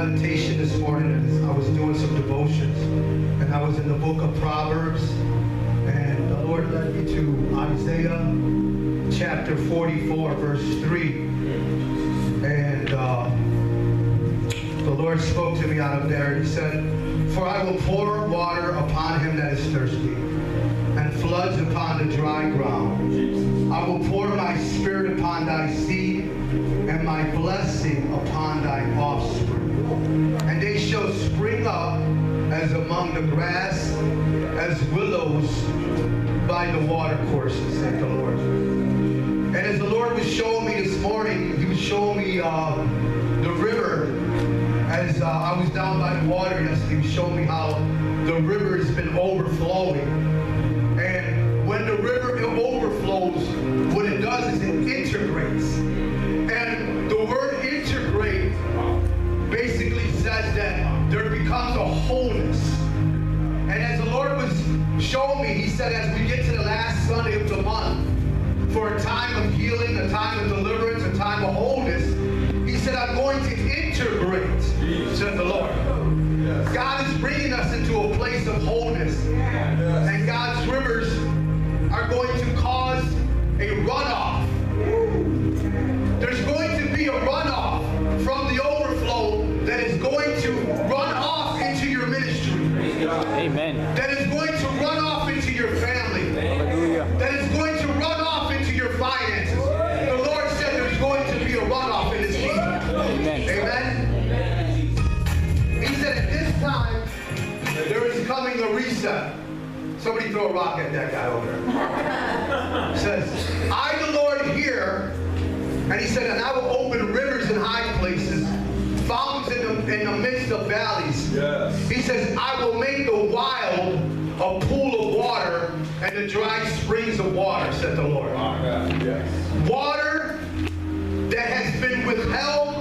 meditation this morning, and I was doing some devotions, and I was in the book of Proverbs, and the Lord led me to Isaiah chapter 44, verse 3. And the Lord spoke to me out of there. He said, "For I will pour water upon him that is thirsty, and floods upon the dry ground. I will pour my spirit upon thy seed, and my blessing upon thy offspring. And they shall spring up as among the grass, as willows by the watercourses," said the Lord. And as the Lord was showing me this morning, he was showing me the river. As I was down by the water yesterday, he was showing me how the river has been overflowing. And when the river overflows, what it does is it integrates. And the word integrate basically says that there becomes a wholeness. And as the Lord was showing me, he said, as we get to the last Sunday of the month, for a time of healing, a time of deliverance, a time of wholeness, he said, I'm going to integrate, said the Lord. God is bringing us into a place of wholeness. And God's rivers are going to cause a runoff. There's going to be a runoff from the overflow that is going to run off into your ministry. Amen. That is going to run off into your family. Hallelujah. That is going to run off into your finances. The Lord said there's going to be a runoff in this season. Amen. Amen. He said at this time, there is coming a reset. Somebody throw a rock at that guy over there. Says, I, the Lord, hear. And he said, and I will open rivers in high places, fountains in the midst of valleys. Yes. He says, I will make the wild a pool of water and the dry springs of water, said the Lord. Yes. Water that has been withheld,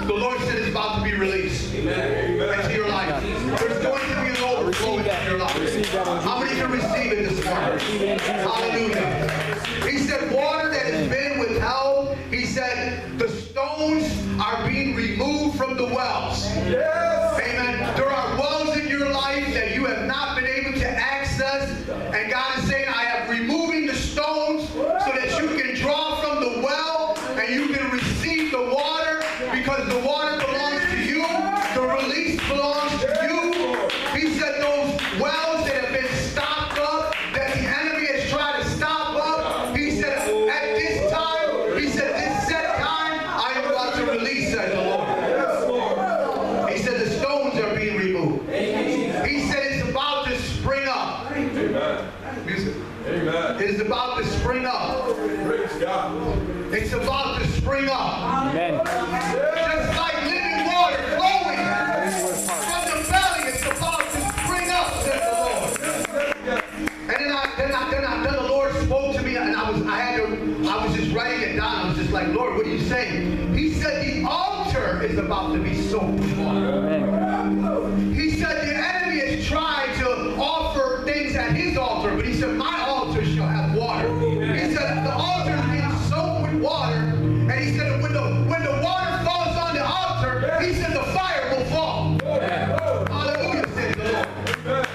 the Lord said is about to be released. Amen. Into your life. There's going to be an overflow into your life. How many can receive it this morning? Hallelujah. He said water that has been withheld, he said the stones are being removed from the wells. Yes. Amen. There are wells in your life that you have not been able to access, and God is saying, I am removing the stones so that you can draw from the well and you can receive the water, because the water belongs to you. The release belongs to you. He said those wells that have been stopped up, that the enemy has tried to stop up, he said at this time, he said this set time, I am about to release, said the Lord. He said the stones are being removed. He said it's about to spring up. Amen. Music. Amen. It is about to spring up. Praise God. It's about to spring up. Amen. Just like living water flowing from the belly, it's about to spring up, said the Lord. And then the Lord spoke to me, and I was just writing it down. I was just like, Lord, what are you saying? He said the altar is about to be soaked with water. He said the enemy has tried to offer things at his altar, but he said my altar shall have water. He said the altar is being soaked with water, and he said when the water falls on the altar, he said the fire will fall. Hallelujah, said the Lord.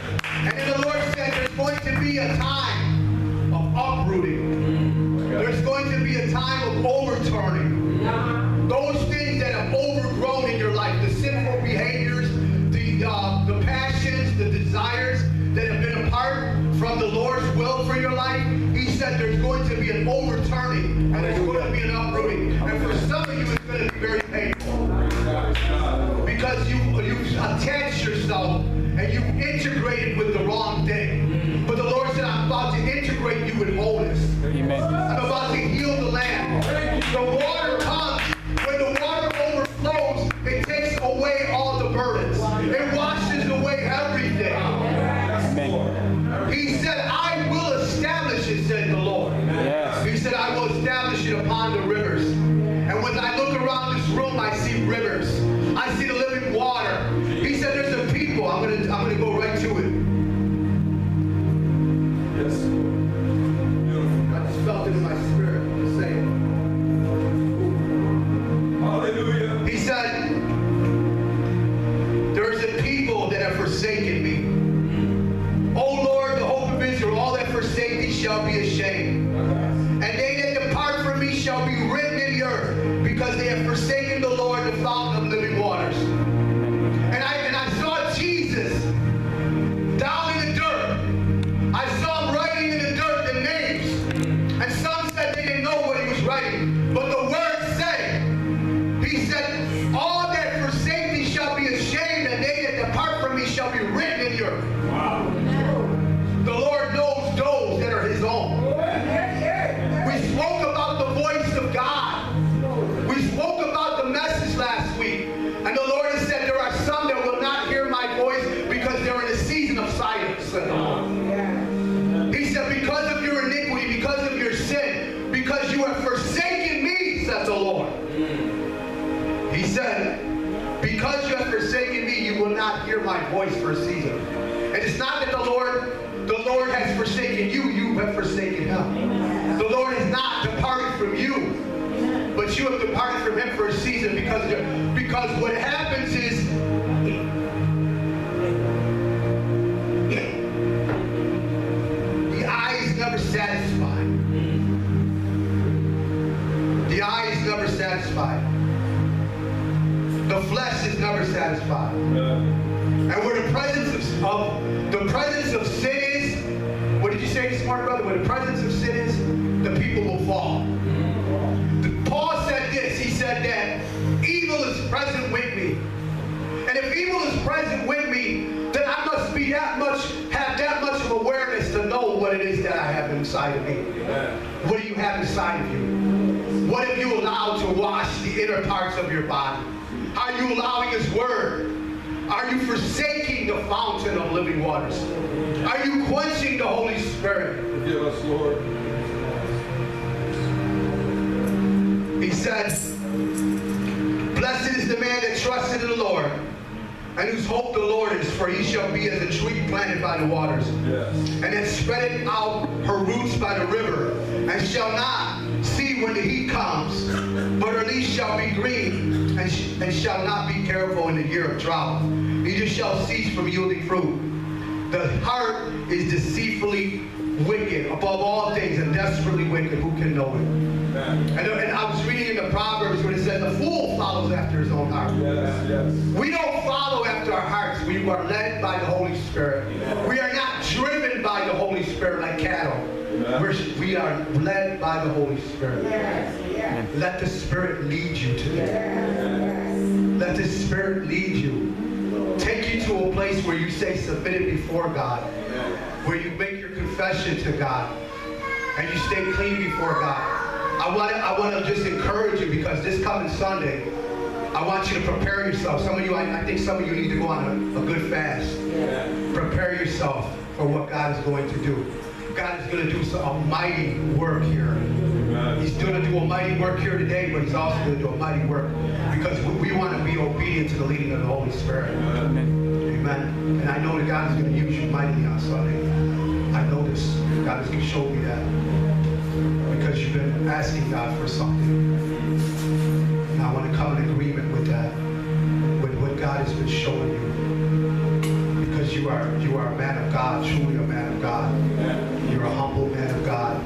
And then the Lord said there's going to be a time of uprooting. There's going to be a time of overturning. Those things that have overgrown in your life, the sinful behaviors, the passions, the desires that have been apart from the Lord's will for your life, he said there's going to be an overturning and there's going to be an uprooting. And for some of you, it's going to be very painful. Because you've attached yourself and you've integrated with the wrong thing. But the Lord said, I'm about to integrate you in wholeness. Amen. I'm about to heal the land. The water comes. When the water overflows, it takes away all the burdens. It washes away everything. Amen. He said, I will establish it, said the Lord. Yes. He said, I will establish it upon the rivers. And when I look around this room, I see rivers. I see the living water. He said, there's a people. I'm gonna go right to it. Yes. Beautiful. I just felt it in my spirit to say it. Hallelujah. He said, waters. And I saw Jesus down in the dirt. I saw him writing in the dirt the names. And some said they didn't know what he was writing. But the words say, he said, all that forsake me shall be ashamed, and they that depart from me shall be written in your. Wow. The Lord knows those that are his own. We spoke about the voice of God. We spoke about the message last week. And the Lord has said there are some that will not hear my voice because they're in a season of silence. He said, because of your iniquity, because of your sin, because you have forsaken me, says the Lord. He said, because you have forsaken me, you will not hear my voice for a season. And it's not that the Lord has forsaken you, you have forsaken him. The Lord has not departed from you, but you have departed from him for a season because what happens is the eye is never satisfied. The eye is never satisfied. The flesh is never satisfied. And where the presence of sin is, what did you say this morning, brother? Where the presence of sin is, the people will fall. Paul said this. He said that evil is present with me. And if evil is present with me, then I must be have that much of awareness to know what it is that I have inside of me. What do you have inside of you? What have you allowed to wash the inner parts of your body? Are you allowing his word? Are you forsaking the fountain of living waters? Are you quenching the Holy Spirit? Forgive us, Lord. He said, blessed is the man that trusted in the Lord, and whose hope the Lord is, for he shall be as a tree planted by the waters, Yes. and that spreadeth out her roots by the river, and shall not see when the heat comes, but her leaves shall be green, and shall not be careful in the year of drought. Neither shall cease from yielding fruit. The heart is deceitfully wicked above all things, and desperately wicked. Who can know it? And I was reading in the Proverbs where it says the fool follows after his own heart. Yes, yes. We don't follow after our hearts. We are led by the Holy Spirit. We are not driven by the Holy Spirit like cattle. We are led by the Holy Spirit. Let the Spirit lead you today. Let the Spirit lead you. Take you to a place where you say submit it before God. Where you make your confession to God. And you stay clean before God. I want to just encourage you, because this coming Sunday, I want you to prepare yourself. Some of you, I think some of you need to go on a good fast. Prepare yourself for what God is going to do. God is going to do a mighty work here. He's going to do a mighty work here today, but he's also going to do a mighty work because we want to be obedient to the leading of the Holy Spirit. Amen. And I know that God is going to use you mightily on Sunday. I know this. God is going to show me that. Because you've been asking God for something. And I want to come in agreement with that, with what God has been showing you. Because you are a man of God, truly a man of God. You're a humble man of God.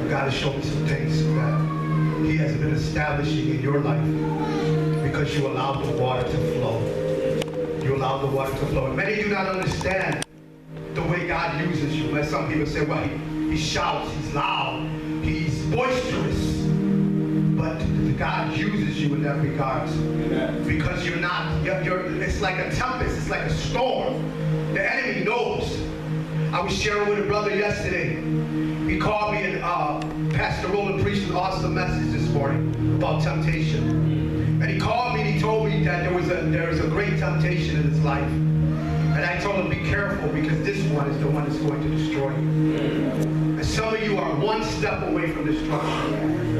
God has shown me some things that he has been establishing in your life because you allowed the water to flow. You allowed the water to flow. And many do not understand the way God uses you. As some people say, well, he shouts, he's loud, he's boisterous. But God uses you in that regard. Because you're not, it's like a tempest, it's like a storm. The enemy knows. I was sharing with a brother yesterday. He called me and Pastor Roland preached an awesome message this morning about temptation. And he called me and he told me that there was a great temptation in his life. And I told him, be careful, because this one is the one that's going to destroy you. And some of you are one step away from destruction.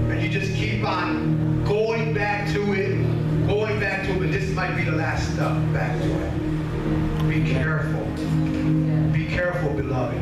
And you just keep on going back to it, but this might be the last step back to it. Be careful. Be careful, beloved.